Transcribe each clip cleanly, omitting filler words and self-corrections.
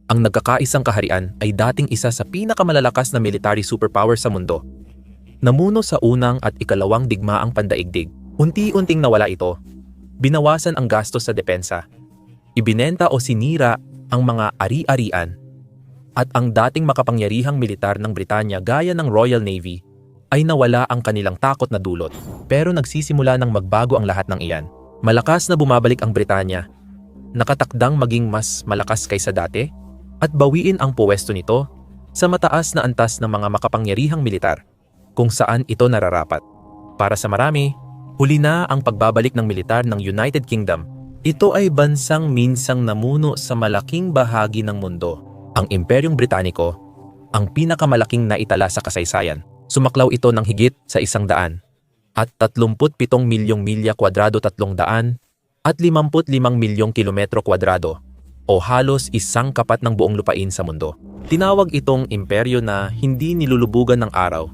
Ang nagkakaisang kaharian ay dating isa sa pinakamalalakas na military superpower sa mundo. Namuno sa unang at ikalawang digmaang pandaigdig. Unti-unting nawala ito. Binawasan ang gastos sa depensa. Ibinenta o sinira ang mga ari-arian. At ang dating makapangyarihang militar ng Britanya gaya ng Royal Navy ay nawala ang kanilang takot na dulot. Pero nagsisimula ng magbago ang lahat ng iyan. Malakas na bumabalik ang Britanya. Nakatakdang maging mas malakas kaysa dati at bawiin ang puwesto nito sa mataas na antas ng mga makapangyarihang militar kung saan ito nararapat. Para sa marami, huli na ang pagbabalik ng militar ng United Kingdom. Ito ay bansang minsang namuno sa malaking bahagi ng mundo. Ang Imperyong Britaniko, ang pinakamalaking naitala sa kasaysayan. Sumaklaw ito ng higit sa 100 at 37 milyong milya kwadrado 300 at 55 milyong kilometro kwadrado o halos isang kapat ng buong lupain sa mundo. Tinawag itong imperyo na hindi nilulubugan ng araw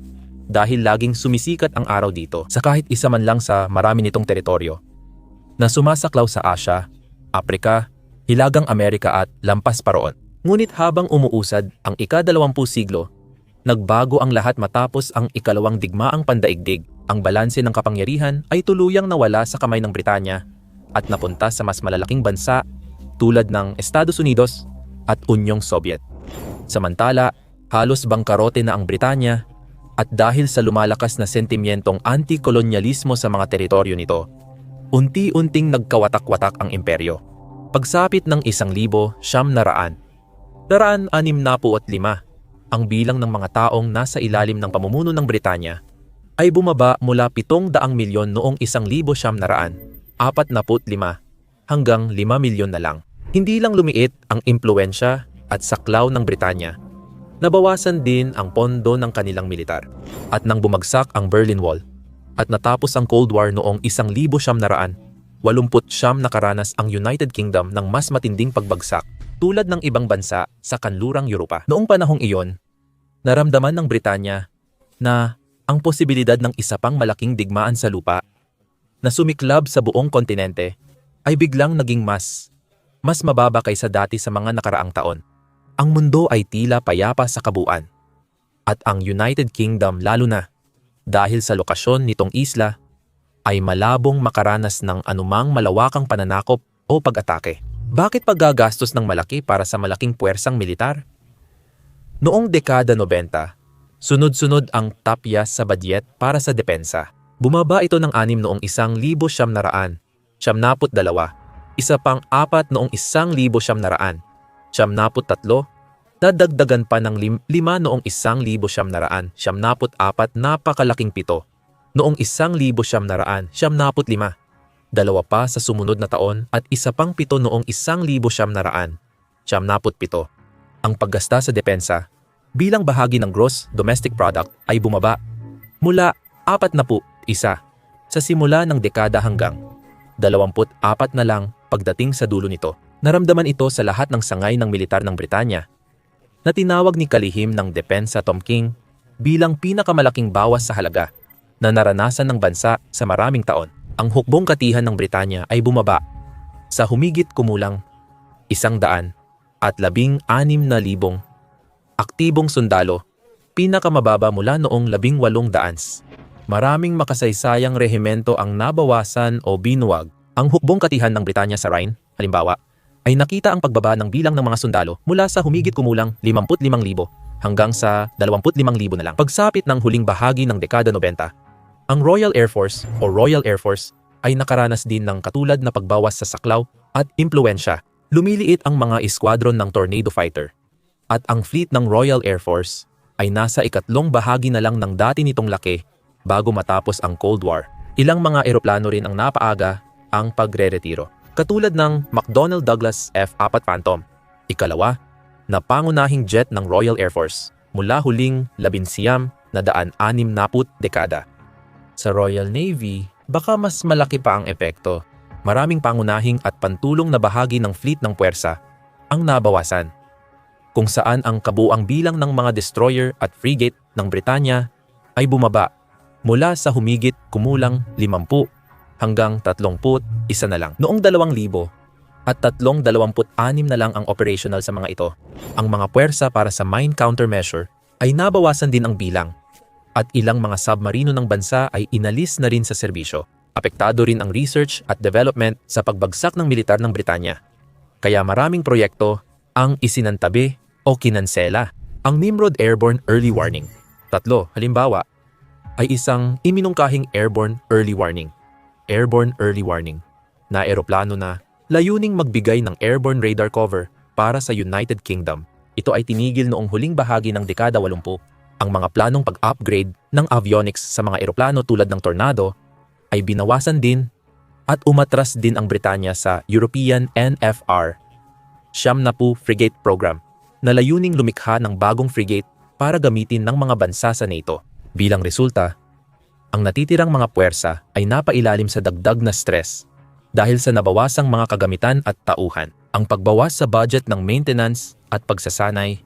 dahil laging sumisikat ang araw dito sa kahit isa man lang sa marami nitong teritoryo na sumasaklaw sa Asia, Afrika, Hilagang Amerika at lampas pa roon. Ngunit habang umuusad ang ika-20 siglo, nagbago ang lahat matapos ang ikalawang digmaang pandaigdig. Ang balanse ng kapangyarihan ay tuluyang nawala sa kamay ng Britanya at napunta sa mas malalaking bansa tulad ng Estados Unidos at Unyong Soviet. Samantala, halos bangkarote na ang Britanya at dahil sa lumalakas na sentimentong anti-kolonyalismo sa mga teritoryo nito, unti-unting nagkawatak-watak ang imperyo. Pagsapit ng 1,665 ang bilang ng mga taong nasa ilalim ng pamumuno ng Britanya ay bumaba mula 700 milyon noong 1945 hanggang 5 milyon na lang. Hindi lang lumiit ang impluwensya at saklaw ng Britanya, nabawasan din ang pondo ng kanilang militar. At nang bumagsak ang Berlin Wall at natapos ang Cold War noong 1989, nakaranas ang United Kingdom ng mas matinding pagbagsak tulad ng ibang bansa sa kanlurang Europa. Noong panahong iyon, naramdaman ng Britanya na ang posibilidad ng isa pang malaking digmaan sa lupa na sumiklab sa buong kontinente ay biglang naging mas mababa kaysa dati sa mga nakaraang taon. Ang mundo ay tila payapa sa kabuuan. At ang United Kingdom lalo na dahil sa lokasyon nitong isla ay malabong makaranas ng anumang malawakang pananakop o pag-atake. Bakit paggagastos ng malaki para sa malaking puwersang militar? Noong dekada 90, sunod-sunod ang tapyas sa badyet para sa depensa. Bumaba ito ng 6 noong 1972, isa pang 4 noong 1993, dadagdagan pa ng 5 noong 1994, napakalaking 7 noong 1995, 2 pa sa sumunod na taon at isa pang 7 noong 1997. Ang paggasta sa depensa bilang bahagi ng gross domestic product ay bumaba mula 41 sa simula ng dekada hanggang 24 na lang pagdating sa dulo nito. Naramdaman ito sa lahat ng sangay ng militar ng Britanya na tinawag ni kalihim ng depensa Tom King bilang pinakamalaking bawas sa halaga na naranasan ng bansa sa maraming taon. Ang hukbong katihan ng Britanya ay bumaba sa humigit kumulang 116,000 aktibong sundalo, pinakamababa mula noong 1800s. Maraming makasaysayang rehimento ang nabawasan o binuwag. Ang hukbong katihan ng Britanya sa Rhine, halimbawa, ay nakita ang pagbaba ng bilang ng mga sundalo mula sa humigit kumulang 55,000 hanggang sa 25,000 na lang. Pagsapit ng huling bahagi ng dekada 90, ang Royal Air Force o Royal Air Force ay nakaranas din ng katulad na pagbawas sa saklaw at impluwensya. Lumiliit ang mga esquadron ng Tornado Fighter. At ang fleet ng Royal Air Force ay nasa ikatlong bahagi na lang ng dati nitong laki bago matapos ang Cold War. Ilang mga eroplano rin ang napaaga ang pagre-retiro. Katulad ng McDonnell Douglas F-4 Phantom, ikalawa na pangunahing jet ng Royal Air Force mula huling 1960 dekada. Sa Royal Navy, baka mas malaki pa ang epekto. Maraming pangunahing at pantulong na bahagi ng fleet ng puwersa ang nabawasan, kung saan ang kabuuang bilang ng mga destroyer at frigate ng Britanya ay bumaba mula sa humigit kumulang 50 hanggang 31 na lang. Noong 2000, at 326 na lang ang operational sa mga ito. Ang mga puwersa para sa mine countermeasure ay nabawasan din ang bilang at ilang mga submarino ng bansa ay inalis na rin sa serbisyo. Apektado rin ang research at development sa pagbagsak ng militar ng Britanya. Kaya maraming proyekto ang isinantabi o kinansela. Ang Nimrod Airborne Early Warning. 3, halimbawa, ay isang iminungkahing airborne early warning. Airborne early warning na eroplano na layuning magbigay ng airborne radar cover para sa United Kingdom. Ito ay tinigil noong huling bahagi ng dekada 80. Ang mga planong pag-upgrade ng avionics sa mga eroplano tulad ng Tornado ay binawasan din at umatras din ang Britanya sa European NFR Siyam-na-pu Frigate Program na layuning lumikha ng bagong frigate para gamitin ng mga bansa sa NATO. Bilang resulta, ang natitirang mga puwersa ay napailalim sa dagdag na stress dahil sa nabawasang mga kagamitan at tauhan. Ang pagbawas sa budget ng maintenance at pagsasanay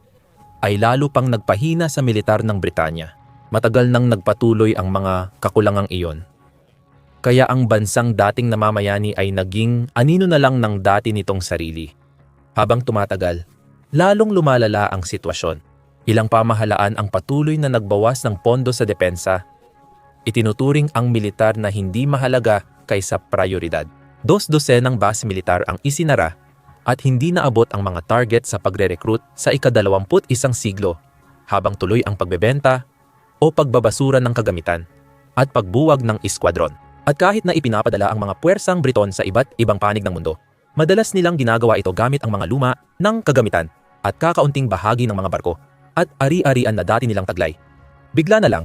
ay lalo pang nagpahina sa militar ng Britanya. Matagal nang nagpatuloy ang mga kakulangang iyon. Kaya ang bansang dating namamayani ay naging anino na lang ng dati nitong sarili. Habang tumatagal, lalong lumalala ang sitwasyon. Ilang pamahalaan ang patuloy na nagbawas ng pondo sa depensa. Itinuturing ang militar na hindi mahalaga kaysa prioridad. 2 ng base militar ang isinara at hindi naabot ang mga target sa pagre-recruit sa ika-21 siglo habang tuloy ang pagbebenta o pagbabasura ng kagamitan at pagbuwag ng eskwadron. At kahit na ipinapadala ang mga puwersang Briton sa iba't ibang panig ng mundo, madalas nilang ginagawa ito gamit ang mga luma ng kagamitan at kakaunting bahagi ng mga barko at ari-arian na dati nilang taglay. Bigla na lang,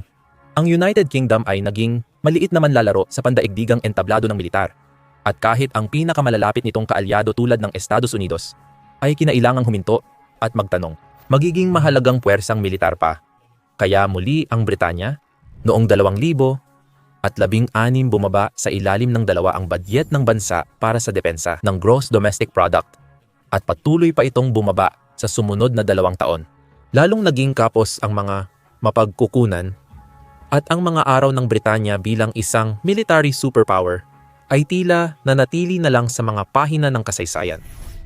ang United Kingdom ay naging maliit na manlalaro sa pandaigdigang entablado ng militar. At kahit ang pinakamalalapit nitong kaalyado tulad ng Estados Unidos ay kinailangang huminto at magtanong, magiging mahalagang puwersang militar pa. Kaya muli ang Britanya, noong 2016 bumaba sa ilalim ng 2 ang budget ng bansa para sa depensa ng gross domestic product at patuloy pa itong bumaba sa sumunod na 2 taon. Lalong naging kapos ang mga mapagkukunan at ang mga araw ng Britanya bilang isang military superpower ay tila nanatili na lang sa mga pahina ng kasaysayan.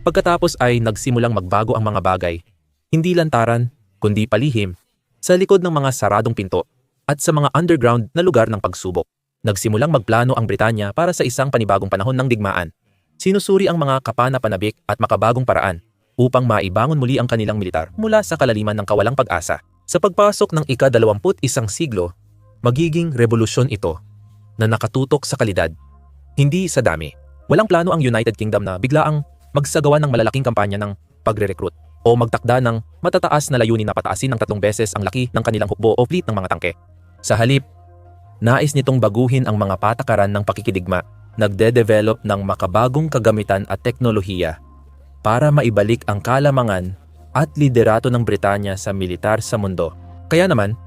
Pagkatapos ay nagsimulang magbago ang mga bagay, hindi lantaran, kundi palihim, sa likod ng mga saradong pinto at sa mga underground na lugar ng pagsubok. Nagsimulang magplano ang Britanya para sa isang panibagong panahon ng digmaan. Sinusuri ang mga kapana-panabik at makabagong paraan upang maibangon muli ang kanilang militar mula sa kalaliman ng kawalang pag-asa. Sa pagpasok ng ika-21 siglo, magiging revolusyon ito na nakatutok sa kalidad, hindi sa dami. Walang plano ang United Kingdom na biglaang magsagawa ng malalaking kampanya ng pagre-recruit o magtakda ng matataas na layunin na pataasin ng 3 beses ang laki ng kanilang hukbo o fleet ng mga tangke. Sa halip, nais nitong baguhin ang mga patakaran ng pakikidigma, nagde-develop ng makabagong kagamitan at teknolohiya para maibalik ang kalamangan at liderato ng Britanya sa militar sa mundo. Kaya naman,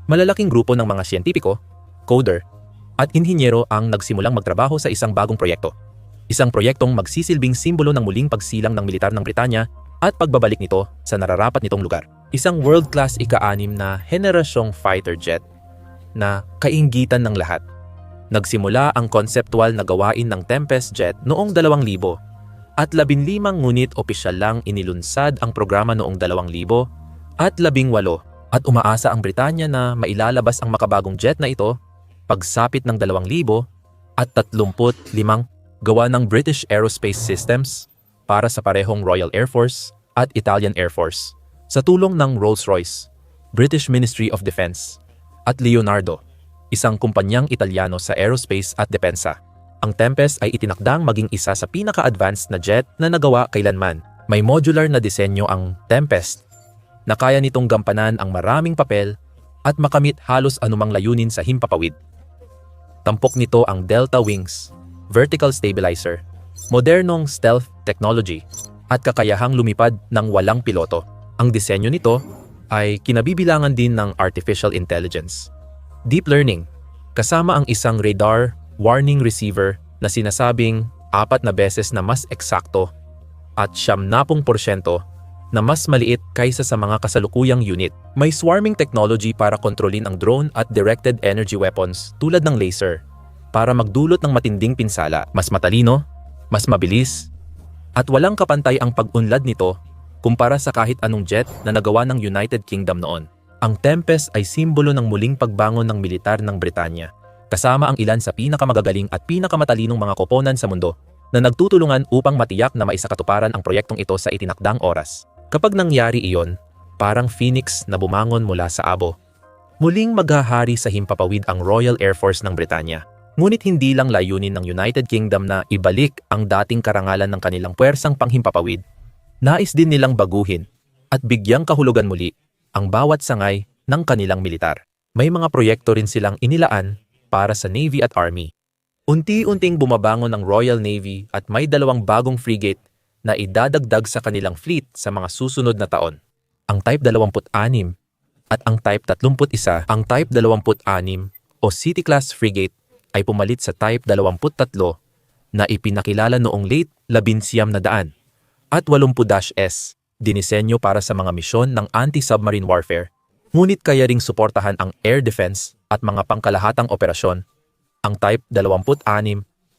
malalaking grupo ng mga siyentipiko, coder, at inhinyero ang nagsimulang magtrabaho sa isang bagong proyekto. Isang proyektong magsisilbing simbolo ng muling pagsilang ng militar ng Britanya at pagbabalik nito sa nararapat nitong lugar. Isang world-class ika-6 na henerasyong fighter jet na kainggitan ng lahat. Nagsimula ang konceptual na gawain ng Tempest jet noong 2000 at 15 ngunit opisyal lang inilunsad ang programa noong 2018 at umaasa ang Britanya na mailalabas ang makabagong jet na ito pagsapit ng 2035 gawa ng British Aerospace Systems para sa parehong Royal Air Force at Italian Air Force sa tulong ng Rolls-Royce, British Ministry of Defense at Leonardo, isang kumpanyang Italyano sa aerospace at depensa. Ang Tempest ay itinakdang maging isa sa pinaka-advanced na jet na nagawa kailanman. May modular na disenyo ang Tempest na kaya nitong gampanan ang maraming papel at makamit halos anumang layunin sa himpapawid. Tampok nito ang Delta Wings, vertical stabilizer, modernong stealth technology, at kakayahang lumipad ng walang piloto. Ang disenyo nito ay kinabibilangan din ng artificial intelligence, deep learning, kasama ang isang radar warning receiver na sinasabing 4 beses na mas eksakto at 70% na mas maliit kaysa sa mga kasalukuyang unit. May swarming technology para kontrolin ang drone at directed energy weapons tulad ng laser para magdulot ng matinding pinsala. Mas matalino, mas mabilis, At walang kapantay ang pag-unlad nito kumpara sa kahit anong jet na nagawa ng United Kingdom noon. Ang Tempest ay simbolo ng muling pagbangon ng militar ng Britanya, kasama ang ilan sa pinakamagagaling at pinakamatalinong mga koponan sa mundo na nagtutulungan upang matiyak na maisakatuparan ang proyektong ito sa itinakdang oras. Kapag nangyari iyon, parang phoenix na bumangon mula sa abo. Muling maghahari sa himpapawid ang Royal Air Force ng Britanya. Ngunit hindi lang layunin ng United Kingdom na ibalik ang dating karangalan ng kanilang puwersang panghimpapawid. Nais din nilang baguhin at bigyang kahulugan muli ang bawat sangay ng kanilang militar. May mga proyekto rin silang inilaan para sa Navy at Army. Unti-unting bumabangon ang Royal Navy at may 2 bagong frigate na idadagdag sa kanilang fleet sa mga susunod na taon. Ang Type 26 at ang Type 31. Ang Type 26 o City-class frigate ay pumalit sa Type 23 na ipinakilala noong late 1900 at 80-S, dinisenyo para sa mga misyon ng anti-submarine warfare. Ngunit kaya ring suportahan ang air defense at mga pangkalahatang operasyon. Ang Type 26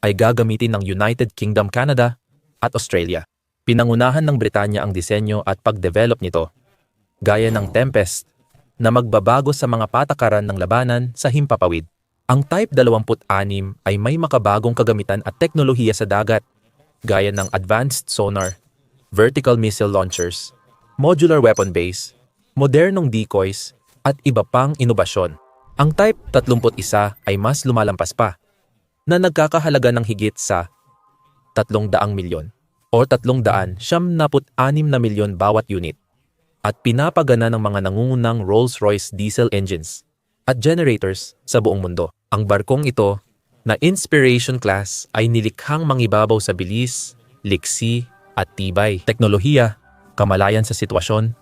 ay gagamitin ng United Kingdom, Canada at Australia. Pinangunahan ng Britanya ang disenyo at pag-develop nito, gaya ng Tempest, na magbabago sa mga patakaran ng labanan sa himpapawid. Ang Type 26 ay may makabagong kagamitan at teknolohiya sa dagat, gaya ng advanced sonar, vertical missile launchers, modular weapon base, modernong decoys, at iba pang inobasyon. Ang Type 31 ay mas lumalampas pa, na nagkakahalaga ng higit sa 300 milyon o 376 na milyon bawat unit, at pinapagana ng mga nangungunang Rolls-Royce diesel engines at generators sa buong mundo. Ang barkong ito, na Inspiration Class, ay nilikhang mangibabaw sa bilis, liksi, at tibay, teknolohiya, kamalayan sa sitwasyon,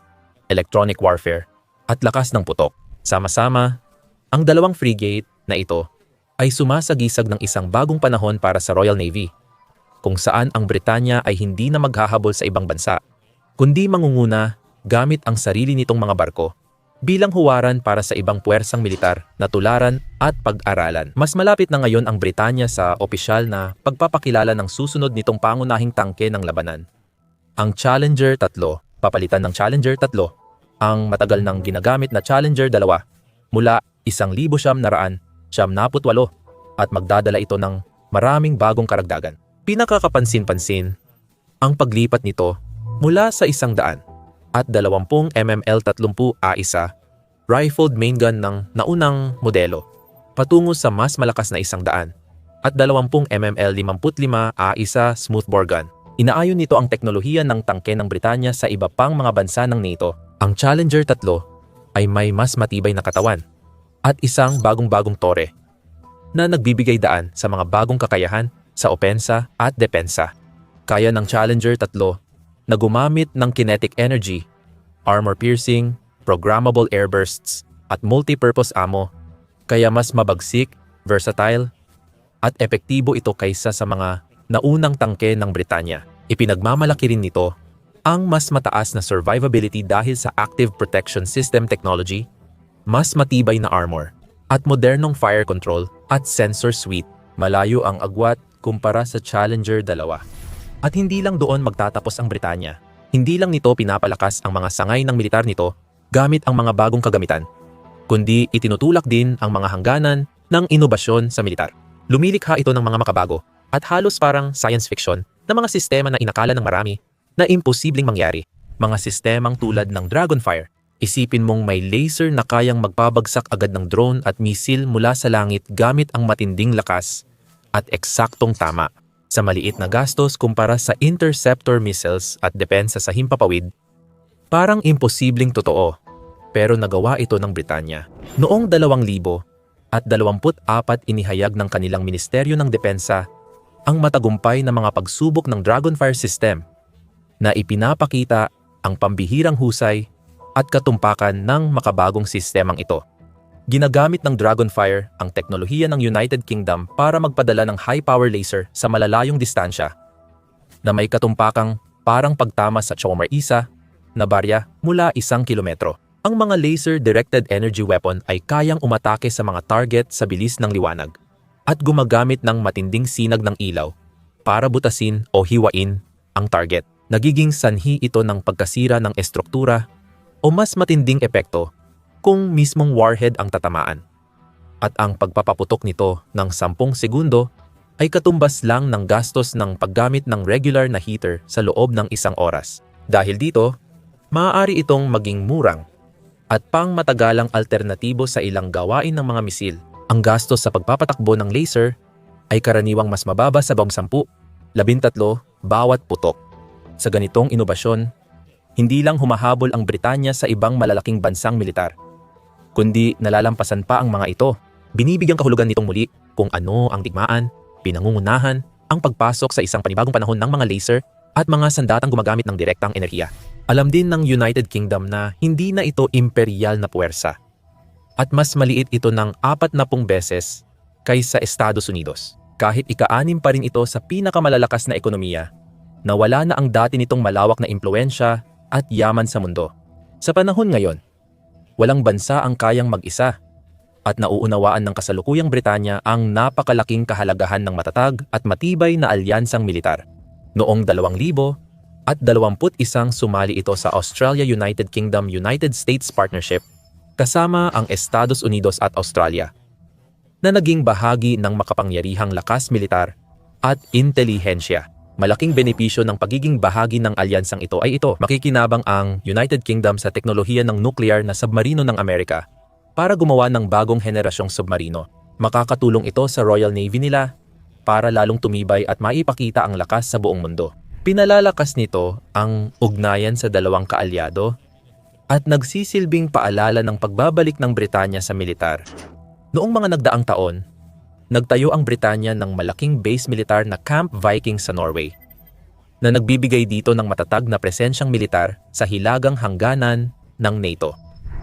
electronic warfare, at lakas ng putok. Sama-sama, ang 2 frigate na ito ay sumasagisag ng isang bagong panahon para sa Royal Navy, kung saan ang Britanya ay hindi na maghahabol sa ibang bansa, kundi mangunguna gamit ang sarili nitong mga barko bilang huwaran para sa ibang puwersang militar na tularan at pag-aralan. Mas malapit na ngayon ang Britanya sa opisyal na pagpapakilala ng susunod nitong pangunahing tangke ng labanan. Ang Challenger 3, papalitan ng Challenger 3, ang matagal nang ginagamit na Challenger 2 mula 1978 at magdadala ito ng maraming bagong karagdagan. Pinakakapansin-pansin ang paglipat nito mula sa 100 at 20 MML-30A1 rifled main gun ng naunang modelo patungo sa mas malakas na 100 at 20 MML-55A1 smoothbore gun. Inaayon nito ang teknolohiya ng tangke ng Britanya sa iba pang mga bansa ng NATO. Ang Challenger 3 ay may mas matibay na katawan at isang bagong-bagong tore na nagbibigay daan sa mga bagong kakayahan sa opensa at depensa. Kaya ng Challenger 3 na gumamit ng kinetic energy, armor-piercing, programmable airbursts, at multi-purpose ammo, kaya mas mabagsik, versatile, at epektibo ito kaysa sa mga naunang tangke ng Britanya. Ipinagmamalaki rin nito ang mas mataas na survivability dahil sa active protection system technology, mas matibay na armor, at modernong fire control at sensor suite. Malayo ang agwat kumpara sa Challenger 2. At hindi lang doon magtatapos ang Britanya. Hindi lang nito pinapalakas ang mga sangay ng militar nito gamit ang mga bagong kagamitan, kundi itinutulak din ang mga hangganan ng inobasyon sa militar. Lumilikha ito ng mga makabago at halos parang science fiction na mga sistema na inakala ng marami na imposibleng mangyari. Mga sistemang tulad ng Dragonfire. Isipin mong may laser na kayang magpabagsak agad ng drone at misil mula sa langit gamit ang matinding lakas at eksaktong tama. Sa maliit na gastos kumpara sa interceptor missiles at depensa sa himpapawid, parang imposibleng totoo, pero nagawa ito ng Britanya. Noong 2024 inihayag ng kanilang Ministeryo ng Depensa ang matagumpay na mga pagsubok ng Dragonfire system na ipinapakita ang pambihirang husay at katumpakan ng makabagong sistemang ito. Ginagamit ng Dragonfire ang teknolohiya ng United Kingdom para magpadala ng high-power laser sa malalayong distansya na may katumpakang parang pagtama sa Chomar Isa na barya mula 1 kilometro. Ang mga laser-directed energy weapon ay kayang umatake sa mga target sa bilis ng liwanag at gumagamit ng matinding sinag ng ilaw para butasin o hiwain ang target. Nagiging sanhi ito ng pagkasira ng estruktura o mas matinding epekto kung mismong warhead ang tatamaan. At ang pagpapaputok nito ng 10 segundo ay katumbas lang ng gastos ng paggamit ng regular na heater sa loob ng 1 oras. Dahil dito, maaari itong maging murang at pangmatagalang alternatibo sa ilang gawain ng mga misil. Ang gastos sa pagpapatakbo ng laser ay karaniwang mas mababa sa 10-13 bawat putok. Sa ganitong inobasyon, hindi lang humahabol ang Britanya sa ibang malalaking bansang militar, kundi nalalampasan pa ang mga ito. Binibigyang kahulugan nitong muli kung ano ang digmaan, pinangungunahan ang pagpasok sa isang panibagong panahon ng mga laser at mga sandatang gumagamit ng direktang enerhiya. Alam din ng United Kingdom na hindi na ito imperial na puwersa at mas maliit ito ng 40 beses kaysa Estados Unidos. Kahit ika-6 pa rin ito sa pinakamalalakas na ekonomiya, nawala na ang dati nitong malawak na impluwensya at yaman sa mundo. Sa panahon ngayon, walang bansa ang kayang mag-isa at nauunawaan ng kasalukuyang Britanya ang napakalaking kahalagahan ng matatag at matibay na alyansang militar. Noong 2021 sumali ito sa Australia-United Kingdom-United States Partnership kasama ang Estados Unidos at Australia, na naging bahagi ng makapangyarihang lakas militar at intelihensya. Malaking benepisyo ng pagiging bahagi ng alyansang ito ay ito. Makikinabang ang United Kingdom sa teknolohiya ng nuclear na submarino ng Amerika para gumawa ng bagong henerasyong submarino. Makakatulong ito sa Royal Navy nila para lalong tumibay at maipakita ang lakas sa buong mundo. Pinalalakas nito ang ugnayan sa dalawang kaalyado at nagsisilbing paalala ng pagbabalik ng Britanya sa militar. Noong mga nagdaang taon, nagtayo ang Britanya ng malaking base militar na Camp Viking sa Norway, na nagbibigay dito ng matatag na presensyang militar sa hilagang hangganan ng NATO.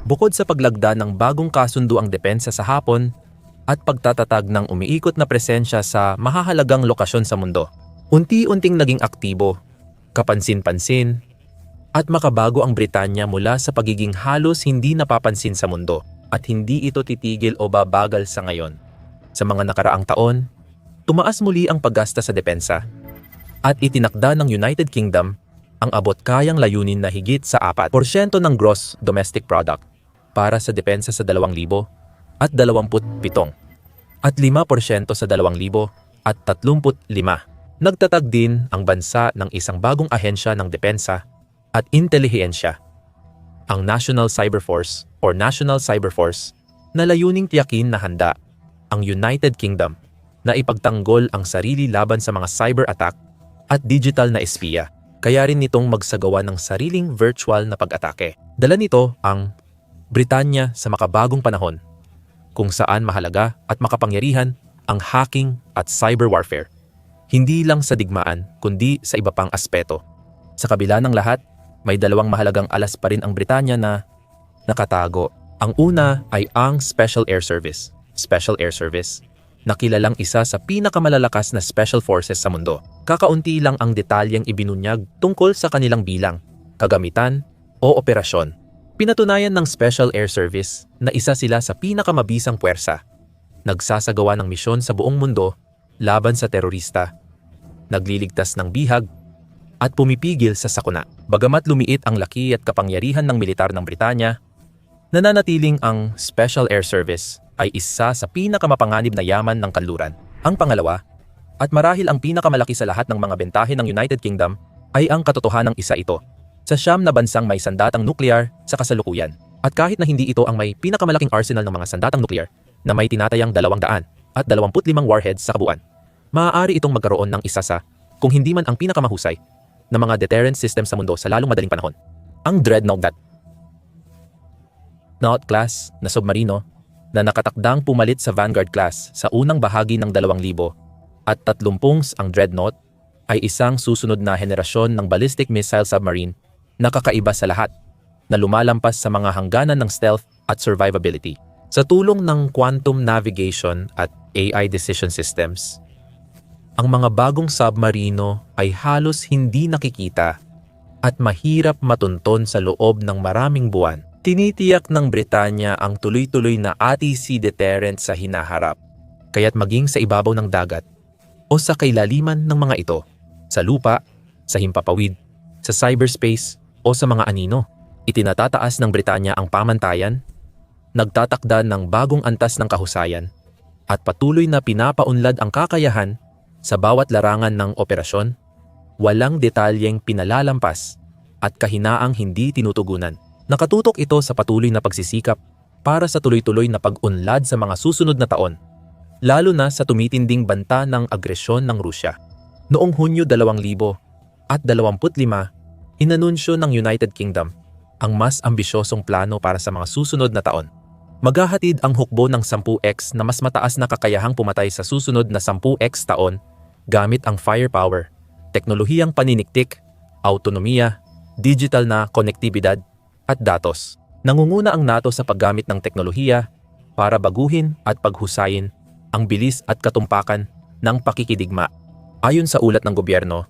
Bukod sa paglagda ng bagong kasunduang depensa sa hapon at pagtatatag ng umiikot na presensya sa mahahalagang lokasyon sa mundo, unti-unting naging aktibo, kapansin-pansin, at makabago ang Britanya mula sa pagiging halos hindi napapansin sa mundo at hindi ito titigil o babagal sa ngayon. Sa mga nakaraang taon, tumaas muli ang paggasta sa depensa at itinakda ng United Kingdom ang abot-kayang layunin na higit sa 4% ng gross domestic product para sa depensa sa 2027 at 5% sa 2035. Nagtatag din ang bansa ng isang bagong ahensya ng depensa at intelihensya, ang National Cyber Force or National Cyber Force, na layuning tiyakin na handa ang United Kingdom na ipagtanggol ang sarili laban sa mga cyber attack at digital na espiya. Kaya rin nitong magsagawa ng sariling virtual na pag-atake. Dala nito ang Britanya sa makabagong panahon, kung saan mahalaga at makapangyarihan ang hacking at cyber warfare, hindi lang sa digmaan kundi sa iba pang aspeto. Sa kabila ng lahat, may dalawang mahalagang alas pa rin ang Britanya na nakatago. Ang una ay ang Special Air Service. Special Air Service, na kilalang isa sa pinakamalalakas na special forces sa mundo. Kakaunti lang ang detalyeng ibinunyag tungkol sa kanilang bilang, kagamitan o operasyon. Pinatunayan ng Special Air Service na isa sila sa pinakamabisang puwersa, nagsasagawa ng misyon sa buong mundo laban sa terorista, nagliligtas ng bihag, at pumipigil sa sakuna. Bagamat lumiit ang laki at kapangyarihan ng militar ng Britanya, nananatiling ang Special Air Service ay isa sa pinakamapanganib na yaman ng kanluran. Ang pangalawa, at marahil ang pinakamalaki sa lahat ng mga bentahe ng United Kingdom, ay ang katotohanang isa ito sa 9 na bansang may sandatang nuklear sa kasalukuyan. At kahit na hindi ito ang may pinakamalaking arsenal ng mga sandatang nuklear na may tinatayang 225 warheads sa kabuuan, maaari itong magkaroon ng isa sa, kung hindi man ang pinakamahusay, na mga deterrent system sa mundo sa lalong madaling panahon. Ang Dreadnought class na submarino na nakatakdang pumalit sa Vanguard class sa unang bahagi ng 2000 at 30 ang Dreadnought ay isang susunod na henerasyon ng ballistic missile submarine na kakaiba sa lahat, na lumalampas sa mga hangganan ng stealth at survivability. Sa tulong ng quantum navigation at AI decision systems, ang mga bagong submarino ay halos hindi nakikita at mahirap matunton sa loob ng maraming buwan. Tinitiyak ng Britanya ang tuloy-tuloy na ATC deterrent sa hinaharap, kaya't maging sa ibabaw ng dagat o sa kailaliman ng mga ito, sa lupa sa himpapawid, sa cyberspace o sa mga anino. Itinatataas ng Britanya ang pamantayan, nagtatakda ng bagong antas ng kahusayan, at patuloy na pinapaunlad ang kakayahan sa bawat larangan ng operasyon, walang detalyeng pinalalampas at kahinaang hindi tinutugunan. Nakatutok ito sa patuloy na pagsisikap para sa tuloy-tuloy na pag-unlad sa mga susunod na taon, lalo na sa tumitinding banta ng agresyon ng Rusya. Noong Hunyo 2025, inanunsyo ng United Kingdom ang mas ambisyosong plano para sa mga susunod na taon. Maghahatid ang hukbo ng 10x na mas mataas na kakayahang pumatay sa susunod na 10x taon gamit ang firepower, teknolohiyang paniniktik, autonomiya, digital na konektibidad at datos. Nangunguna ang NATO sa paggamit ng teknolohiya para baguhin at paghusayin ang bilis at katumpakan ng pakikidigma. Ayon sa ulat ng gobyerno,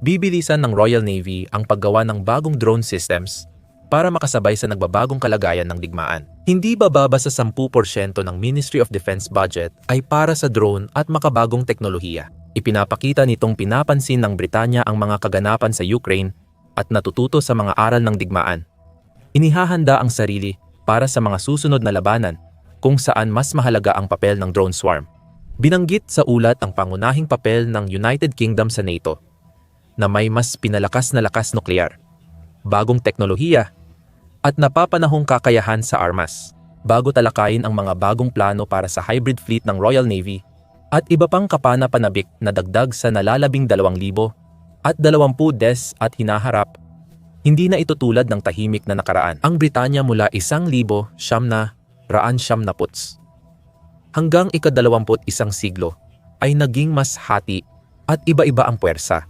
bibilisan ng Royal Navy ang paggawa ng bagong drone systems para makasabay sa nagbabagong kalagayan ng digmaan. Hindi bababa sa 10% ng Ministry of Defense budget ay para sa drone at makabagong teknolohiya. Ipinapakita nitong pinapansin ng Britanya ang mga kaganapan sa Ukraine at natututo sa mga aral ng digmaan. Inihahanda ang sarili para sa mga susunod na labanan kung saan mas mahalaga ang papel ng drone swarm. Binanggit sa ulat ang pangunahing papel ng United Kingdom sa NATO na may mas pinalakas na lakas nuklear, bagong teknolohiya at napapanahong kakayahan sa armas, bago talakayin ang mga bagong plano para sa hybrid fleet ng Royal Navy at iba pang kapana-panabik na dagdag sa nalalabing 2,000 at 20 des at hinaharap. Hindi na ito tulad ng tahimik na nakaraan. Ang Britanya mula 1,900 hanggang ika-21 siglo ay naging mas hati at iba-iba ang puwersa,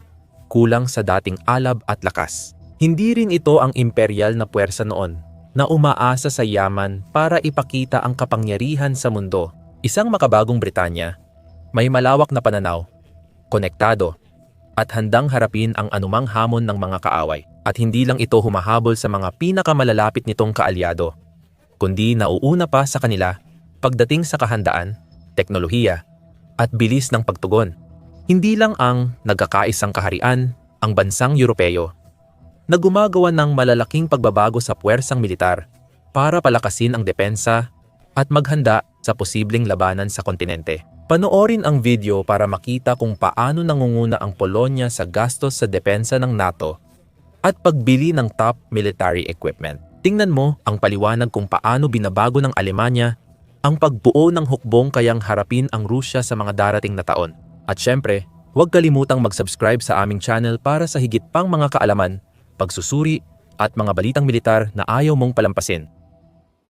kulang sa dating alab at lakas. Hindi rin ito ang imperial na puwersa noon na umaasa sa yaman para ipakita ang kapangyarihan sa mundo. Isang makabagong Britanya, may malawak na pananaw, konektado, at handang harapin ang anumang hamon ng mga kaaway. At hindi lang ito humahabol sa mga pinakamalalapit nitong kaalyado, kundi nauuna pa sa kanila pagdating sa kahandaan, teknolohiya, at bilis ng pagtugon. Hindi lang ang nagkakaisang kaharian, ang bansang Europeo, na gumagawa ng malalaking pagbabago sa puwersang militar para palakasin ang depensa at maghanda sa posibleng labanan sa kontinente. Panoorin ang video para makita kung paano nangunguna ang Polonya sa gastos sa depensa ng NATO at pagbili ng top military equipment. Tingnan mo ang paliwanag kung paano binabago ng Alemanya ang pagbuo ng hukbong kayang harapin ang Rusya sa mga darating na taon. At syempre, huwag kalimutang mag-subscribe sa aming channel para sa higit pang mga kaalaman, pagsusuri at mga balitang militar na ayaw mong palampasin.